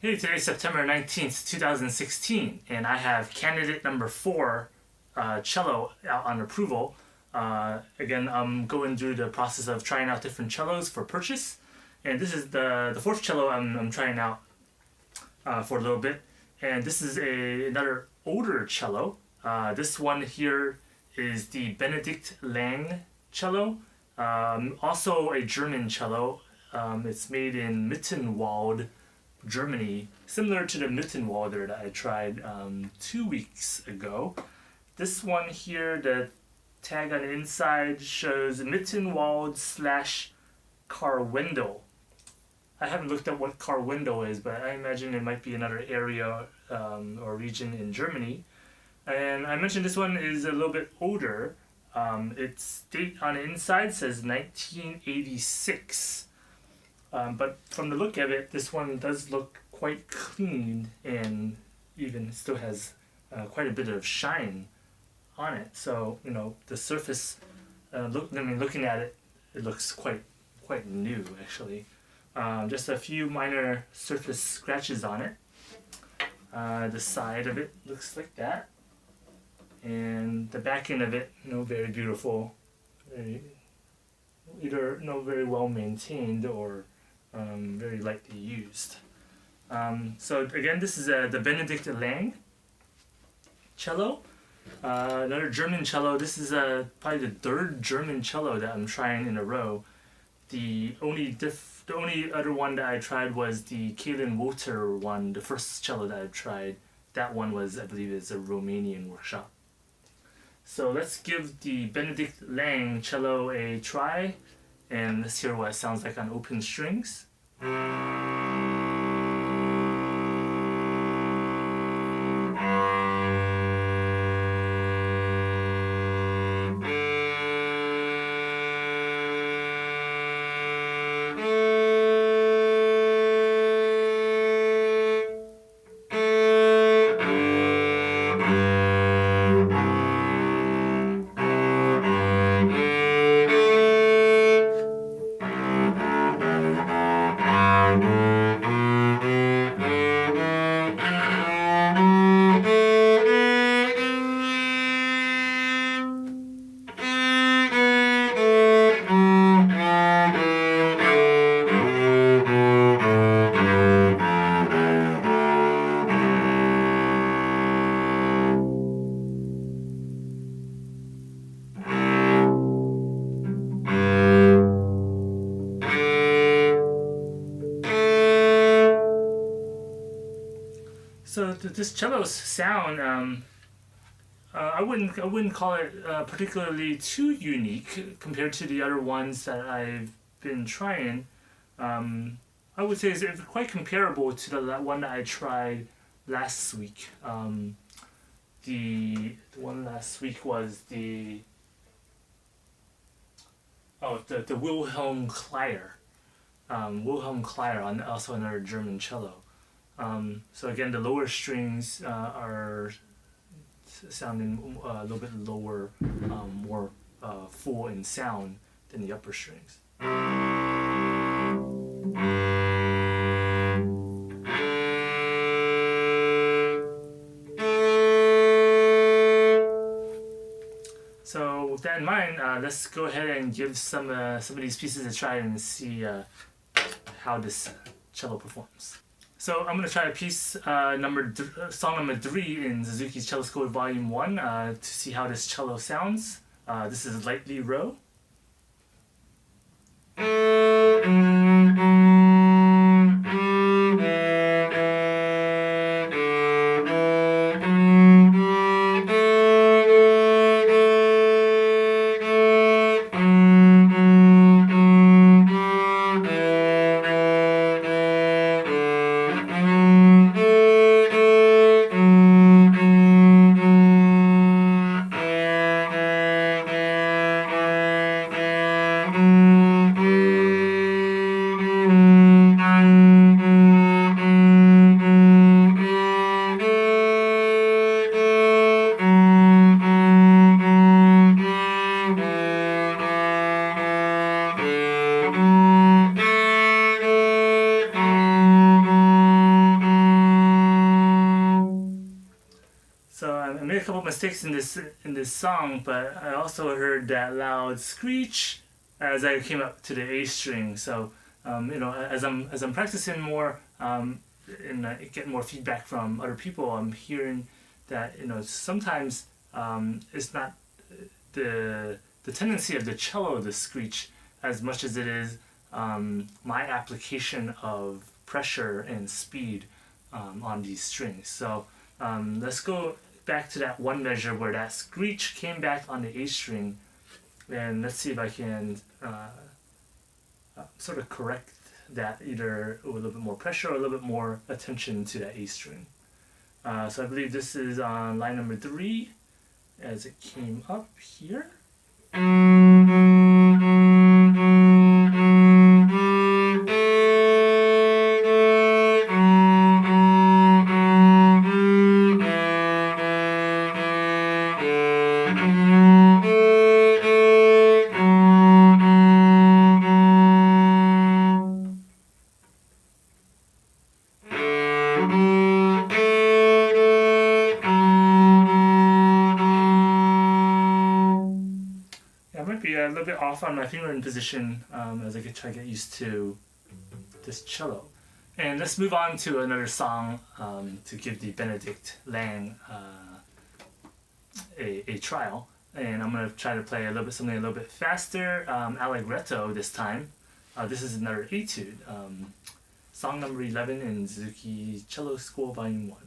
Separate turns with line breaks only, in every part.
Hey, today's September 19th, 2016, and I have candidate number 4, cello, out on approval. Again, I'm going through the process of trying out different cellos for purchase, and this is the fourth cello I'm trying out for a little bit. And this is another older cello. This one here is the Benedikt Lang cello, also a German cello. It's made in Mittenwald, Germany, similar to the Mittenwalder that I tried 2 weeks ago. This one here, the tag on the inside shows Mittenwald / Karwendel. I haven't looked up what Karwendel is, but I imagine it might be another area or region in Germany. And I mentioned this one is a little bit older. Its date on the inside says 1986. But from the look of it, this one does look quite clean and even still has quite a bit of shine on it. So, the surface, looking at it, it looks quite new, actually. Just a few minor surface scratches on it. The side of it looks like that. And the back end of it, very beautiful. Either very well maintained or very lightly used. So again, this is the Benedikt Lang cello, another German cello. This is probably the third German cello that I'm trying in a row. The only other one that I tried was the Kalen Woter one, the first cello that I tried. That one was, I believe, is a Romanian workshop. So let's give the Benedikt Lang cello a try, and let's hear what it sounds like on open strings. So this cello's sound, I wouldn't call it particularly too unique compared to the other ones that I've been trying. I would say it's quite comparable to the one that I tried last week. The one last week was the Wilhelm Kleyer. Wilhelm Kleyer, also another German cello. So again, the lower strings are sounding a little bit lower, more full in sound than the upper strings. So with that in mind, let's go ahead and give some of these pieces a try and see how this cello performs. So I'm going to try a piece, song number 3 in Suzuki's Cello Code Volume 1 to see how this cello sounds. This is Lightly Row. made a couple mistakes in this song, but I also heard that loud screech as I came up to the A string. So as I'm practicing more and getting more feedback from other people, I'm hearing that sometimes it's not the tendency of the cello to screech as much as it is my application of pressure and speed on these strings. So let's go back to that one measure where that screech came back on the A string, and let's see if I can sort of correct that either with a little bit more pressure or a little bit more attention to that A string. So I believe this is on line number 3 as it came up here. A little bit off on my fingering position as I try to get used to this cello. And let's move on to another song to give the Benedikt Lang a trial. And I'm going to try to play something a little bit faster, Allegretto this time. This is another etude, song number 11 in Suzuki Cello School Volume 1.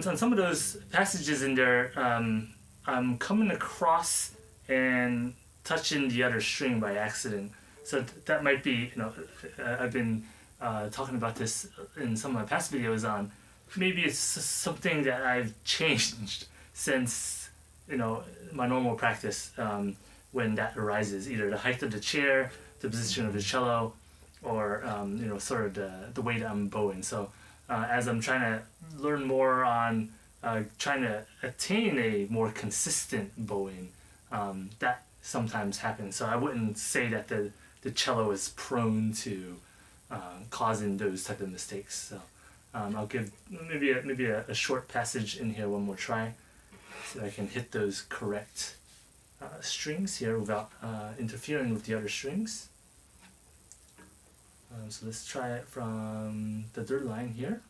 On some of those passages in there, I'm coming across and touching the other string by accident. So that might be, I've been talking about this in some of my past videos on, maybe it's something that I've changed since, my normal practice when that arises, either the height of the chair, the position of the cello, or, sort of the way that I'm bowing. So as I'm trying to learn more on trying to attain a more consistent bowing, that sometimes happens. So I wouldn't say that the cello is prone to causing those type of mistakes. So I'll give maybe a short passage in here one more try, so I can hit those correct strings here without interfering with the other strings. So let's try it from the third line here.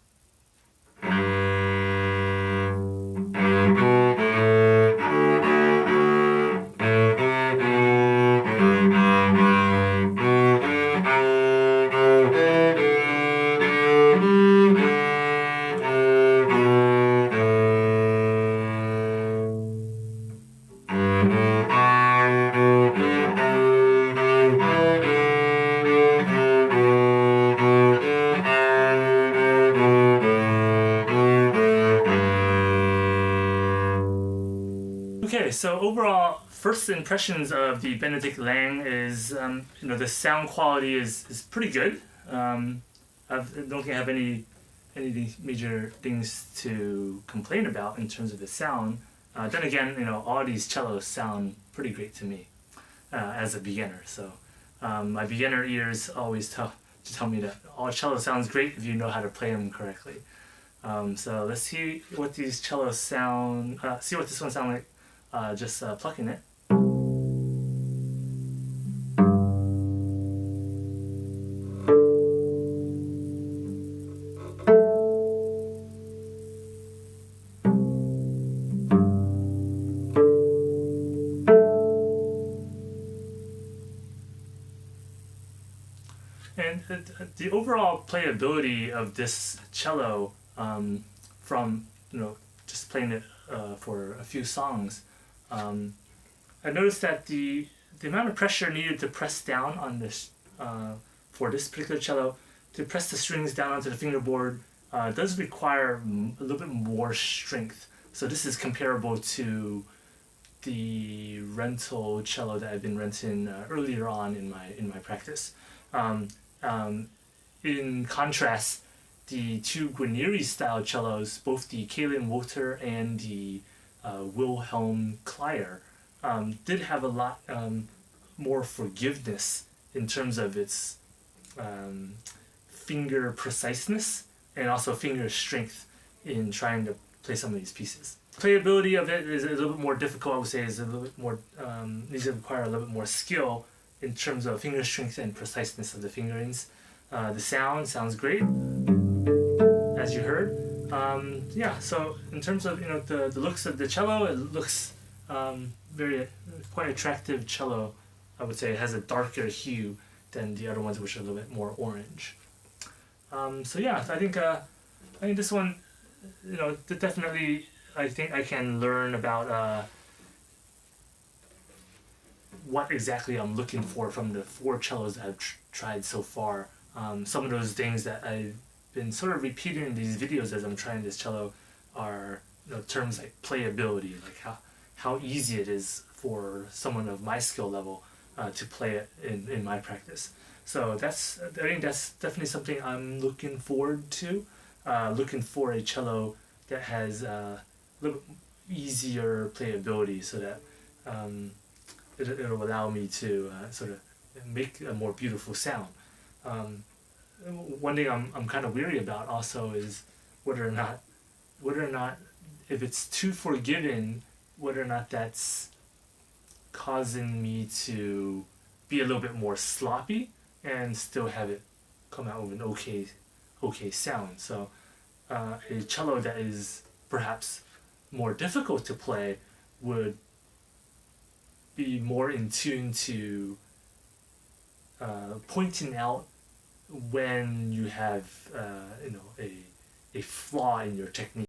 Okay, so overall, first impressions of the Benedikt Lang is, the sound quality is pretty good. I don't think I have any major things to complain about in terms of the sound. Then again, all these cellos sound pretty great to me as a beginner. So my beginner ears always tell me that all cello sounds great if you know how to play them correctly. So let's see what these cellos sound. See what this one sounds like. Just plucking it. And the overall playability of this cello, from just playing it for a few songs, I noticed that the amount of pressure needed to press down on this for this particular cello, to press the strings down onto the fingerboard, does require a little bit more strength. So this is comparable to the rental cello that I've been renting earlier on in my practice. In contrast, the two Guarneri style cellos, both the Kalen Woter and the Wilhelm Kleyer, did have a lot more forgiveness in terms of its finger preciseness and also finger strength in trying to play some of these pieces. Playability of it is a little bit more difficult, I would say, is a little bit more, needs to require a little bit more skill in terms of finger strength and preciseness of the fingerings. The sounds great, as you heard. Yeah, so in terms of the looks of the cello, it looks quite attractive cello. I would say it has a darker hue than the other ones, which are a little bit more orange. So yeah, I think this one, definitely, I think I can learn about what exactly I'm looking for from the 4 cellos that I've tried so far. Some of those things that I've been sort of repeating in these videos as I'm trying this cello are terms like playability, like how easy it is for someone of my skill level to play it in my practice. So I think that's definitely something I'm looking forward to. Looking for a cello that has a little easier playability, so that it'll allow me to sort of make a more beautiful sound. One thing I'm kind of weary about also is whether or not if it's too forgiving, whether or not that's causing me to be a little bit more sloppy and still have it come out with an okay sound. So a cello that is perhaps more difficult to play would be more in tune to pointing out when you have a flaw in your technique.